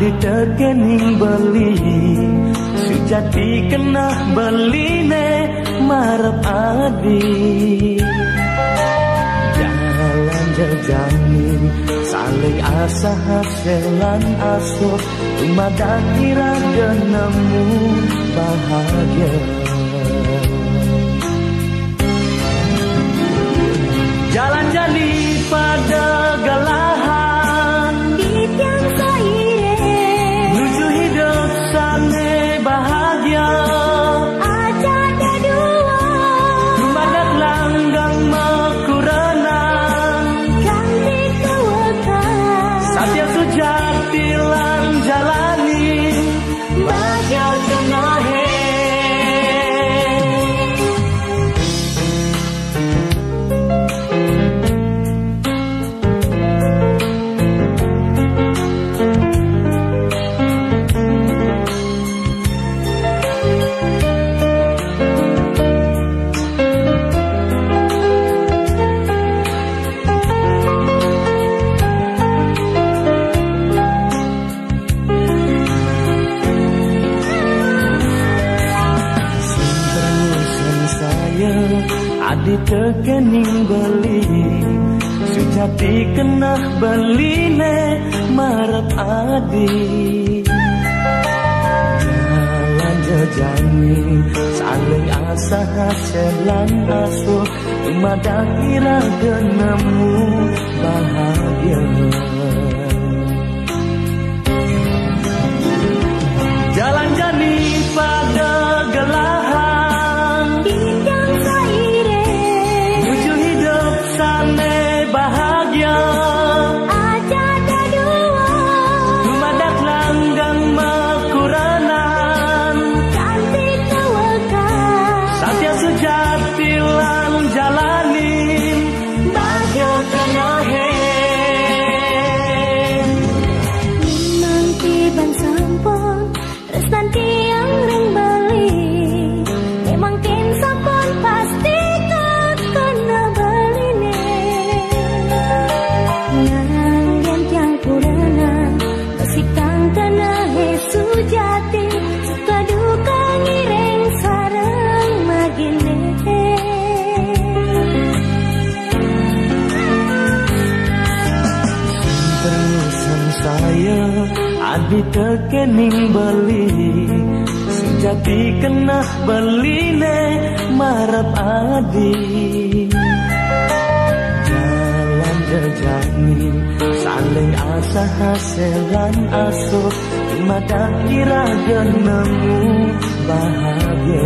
adi tekening beli sujati kena beline marep adi jalan jejani saling asa haselan asuh tumadak kira nemu bahagia jalan jali pada galahan di tiang saire menuju hidup sane bahagia aja ada dua tumadak langgang makurenang ganti kewekan satya sujati lan jalani bahagia tengahe adi tekening beli sujati kena beline marep adi jalan jejani saling asa haselan asuh tumadak kira nemu bahagia jalan jani pada gelahan sane bahagia aja ada dua tumadak langgang makurenan cantik kewekan satya sujati lan jalani bahagia tengahe nanti ban sampun terus nanti yang ring beli memang tim sampun pasti kena sujati suka duka ngireng sareng magine terusan saya adi tekening beli sujati kena beline marep adi jalan jejani saling asa haselan asuh tumadak kira nemu bahagia